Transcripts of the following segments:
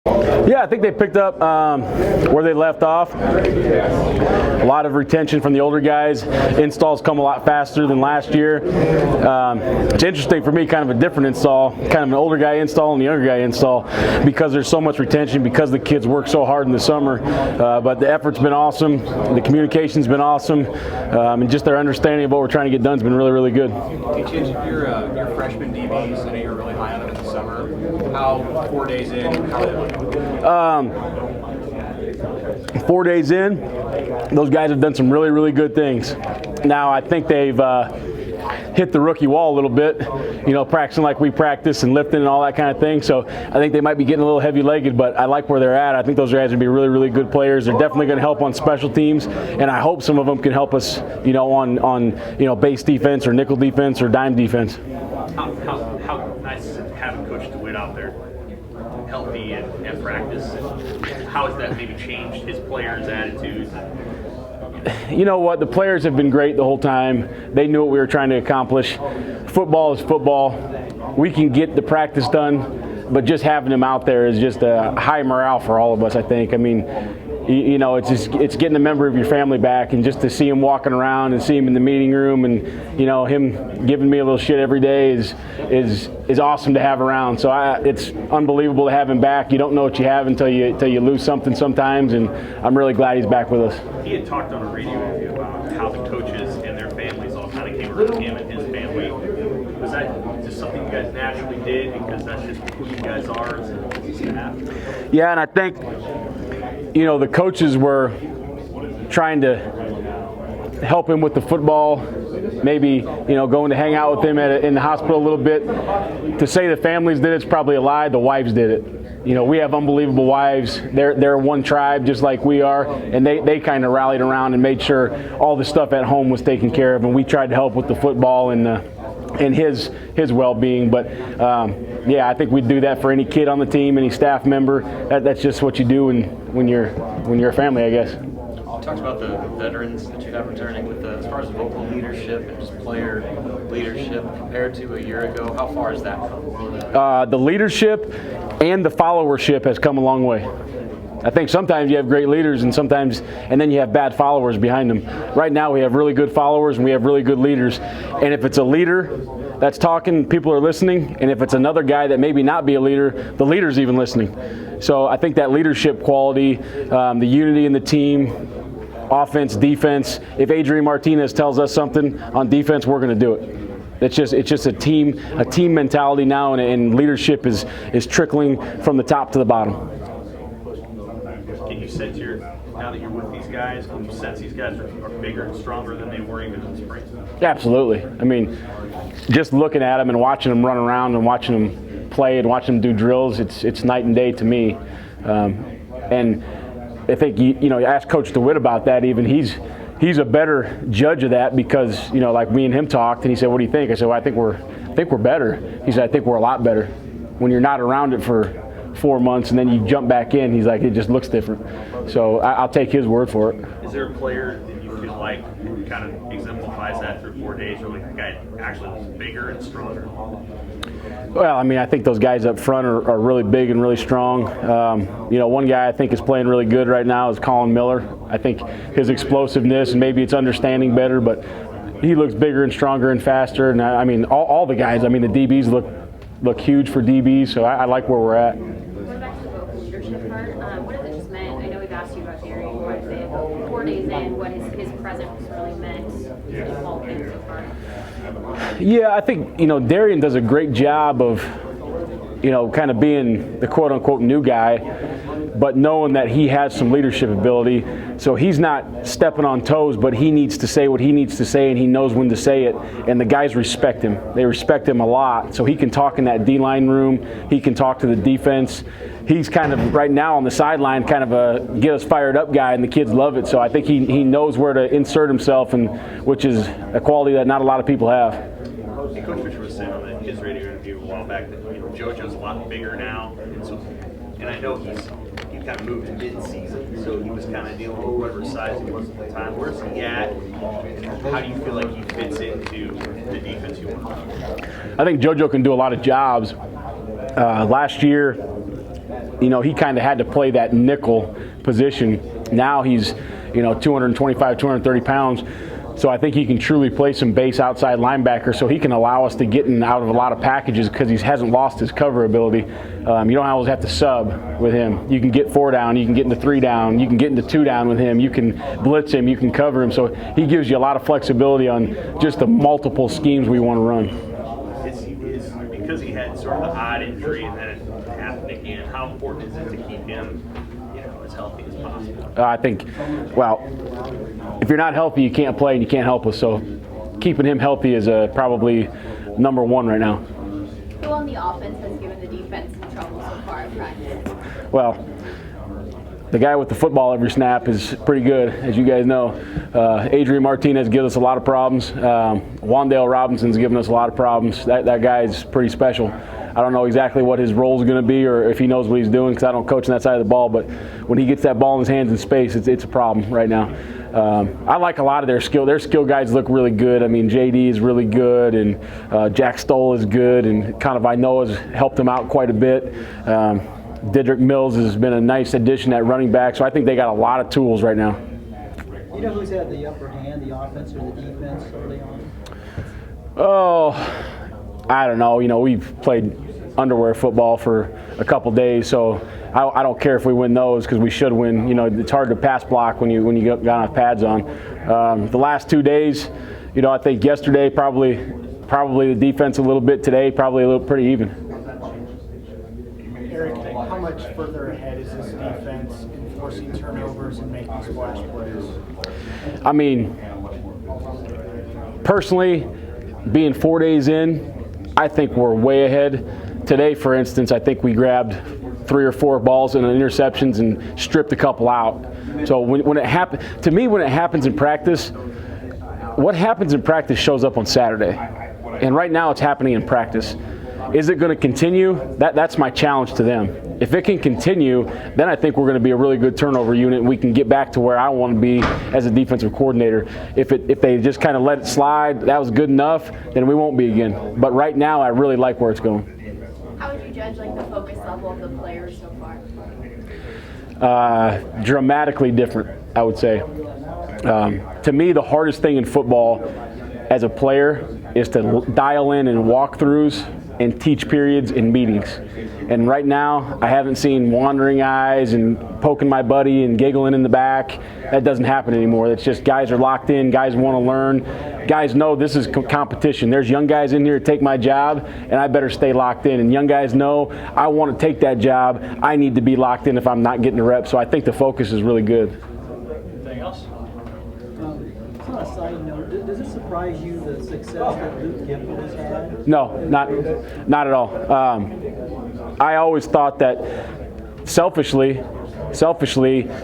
Yeah, I think they picked up where they left off. A lot of retention from the older guys. Installs come a lot faster than last year. It's interesting for me, kind of a different install, kind of an older guy install and the younger guy install, because there's so much retention, because the kids work so hard in the summer. But the effort's been awesome. The communication's been awesome. And just their understanding of what we're trying to get done has been really, really good. Teach your freshman DBs, I know you're really high on them in the summer. How 4 days in, how they look? 4 days in, those guys have done some really, really good things. Now, I think they've hit the rookie wall a little bit, practicing like we practice and lifting and all that kind of thing. So I think they might be getting a little heavy-legged, but I like where they're at. I think those guys are going to be really, really good players. They're definitely going to help on special teams, and I hope some of them can help us, on base defense or nickel defense or dime defense. How nice is it having Coach DeWitt out there, healthy and practice? How has that maybe changed his players' attitudes? You know what? The players have been great the whole time. They knew what we were trying to accomplish. Football is football. We can get the practice done, but just having them out there is just a high morale for all of us, I think. I mean, it's getting a member of your family back, and just to see him walking around and see him in the meeting room, and him giving me a little shit every day is awesome to have around. So it's unbelievable to have him back. You don't know what you have until you lose something sometimes, and I'm really glad he's back with us. He had talked on a radio interview about how the coaches and their families all kind of came around him and his family. Was that just something you guys naturally did because that's just who you guys are as a staff? Yeah, and I think the coaches were trying to help him with the football, maybe going to hang out with him in the hospital a little bit. To say the families did it's probably a lie. The wives did it. We have unbelievable wives. They're one tribe just like we are, and they kind of rallied around and made sure all the stuff at home was taken care of, and we tried to help with the football and his well-being. But I think we'd do that for any kid on the team, any staff member. That's just what you do when you're a family, I guess. You talked about the veterans that you have returning with as far as vocal leadership and just player leadership compared to a year ago. How far has that come? The leadership and the followership has come a long way. I think sometimes you have great leaders and then you have bad followers behind them. Right now we have really good followers and we have really good leaders. And if it's a leader that's talking, people are listening. And if it's another guy that maybe not be a leader, the leader's even listening. So I think that leadership quality, the unity in the team, offense, defense. If Adrian Martinez tells us something on defense, we're going to do it. It's just a team mentality now, and leadership is trickling from the top to the bottom. Can you sense now that you're with these guys, can you sense these guys are bigger and stronger than they were even in the spring? Absolutely. I mean, just looking at them and watching them run around and watching them play and watching them do drills, it's night and day to me. And I think you ask Coach DeWitt about that. Even he's a better judge of that because like me and him talked, and he said, "What do you think?" I said, "Well, I think we're better." He said, "I think we're a lot better." When you're not around it for 4 months and then you jump back in, he's like, it just looks different. So I'll take his word for it. Is there a player that you feel like kind of exemplifies that through 4 days, or like the guy actually looks bigger and stronger? Well, I mean, I think those guys up front are really big and really strong. One guy I think is playing really good right now is Colin Miller. I think his explosiveness, and maybe it's understanding better, but he looks bigger and stronger and faster. And I mean, all the guys, I mean, the DBs look huge for DBs, so I like where we're at. Going back to the vocal leadership part, what has it just meant? I know we've asked you about Jerry quite a bit, but 4 days in, what has his presence really meant in all things so far? Yeah, I think, Darian does a great job of, kind of being the quote-unquote new guy, but knowing that he has some leadership ability. So he's not stepping on toes, but he needs to say what he needs to say, and he knows when to say it. And the guys respect him. They respect him a lot. So he can talk in that D-line room. He can talk to the defense. He's kind of, right now on the sideline, kind of a get us fired up guy, and the kids love it. So I think he knows where to insert himself, and which is a quality that not a lot of people have. Hey, Coach Fisher was saying on his radio interview a while back that JoJo's a lot bigger now, and I know he kind of moved mid-season, so he was kind of dealing with whatever size he was at the time. Where's he at? How do you feel like he fits into the defense you want? I think JoJo can do a lot of jobs. Last year, he kind of had to play that nickel position. Now he's 225, 230 pounds. So I think he can truly play some base outside linebacker, so he can allow us to get in out of a lot of packages because he hasn't lost his cover ability. You don't always have to sub with him. You can get 4 down, you can get into 3 down, you can get into 2 down with him, you can blitz him, you can cover him. So he gives you a lot of flexibility on just the multiple schemes we want to run. Because he had sort of the odd injury and then it happened again, how important is it to keep him as healthy as possible? I think, if you're not healthy, you can't play and you can't help us. So keeping him healthy is probably number one right now. Who on the offense has given the defense some trouble so far in practice? Well, the guy with the football every snap is pretty good, as you guys know. Adrian Martinez gives us a lot of problems. Wandale Robinson's given us a lot of problems. That guy's pretty special. I don't know exactly what his role is going to be or if he knows what he's doing because I don't coach on that side of the ball, but when he gets that ball in his hands in space, it's a problem right now. I like a lot of their skill. Their skill guys look really good. I mean, JD is really good, and Jack Stoll is good, and kind of I know has helped them out quite a bit. Didrik Mills has been a nice addition at running back, so I think they got a lot of tools right now. You know who's had the upper hand, the offense or the defense early on? Oh, I don't know. We've played underwear football for a couple days, so I don't care if we win those because we should win. It's hard to pass block when you got enough pads on. The last 2 days, I think yesterday probably the defense a little bit. Today probably a little pretty even. Erik, how much further ahead is this defense in forcing turnovers and making splash plays? I mean, personally, being 4 days in, I think we're way ahead. Today, for instance, I think we grabbed 3 or 4 balls and interceptions and stripped a couple out. So when it happens, to me, when it happens in practice, what happens in practice shows up on Saturday. And right now it's happening in practice. Is it going to continue? That's my challenge to them. If it can continue, then I think we're going to be a really good turnover unit and we can get back to where I want to be as a defensive coordinator. If they just kind of let it slide, that was good enough, then we won't be again. But right now I really like where it's going. How would you judge the focus level of the players so far? Dramatically different, I would say. To me, the hardest thing in football as a player is to dial in and walkthroughs and teach periods and meetings. And right now, I haven't seen wandering eyes and poking my buddy and giggling in the back. That doesn't happen anymore. It's just guys are locked in, guys want to learn. Guys know this is competition. There's young guys in here to take my job, and I better stay locked in. And young guys know I want to take that job. I need to be locked in if I'm not getting the reps. So I think the focus is really good. Anything else? It's not a side note. Does it surprise you the success that Luke Gibson has had? No, not at all. I always thought that selfishly,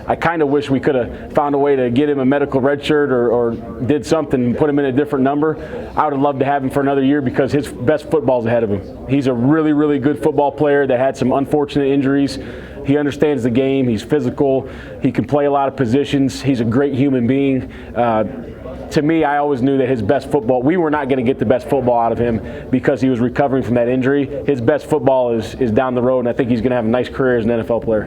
I kind of wish we could have found a way to get him a medical red shirt or did something and put him in a different number. I would have loved to have him for another year because his best football's ahead of him. He's a really, really good football player that had some unfortunate injuries. He understands the game. He's physical. He can play a lot of positions. He's a great human being. To me, I always knew that his best football, we were not going to get the best football out of him because he was recovering from that injury. His best football is down the road, and I think he's going to have a nice career as an NFL player.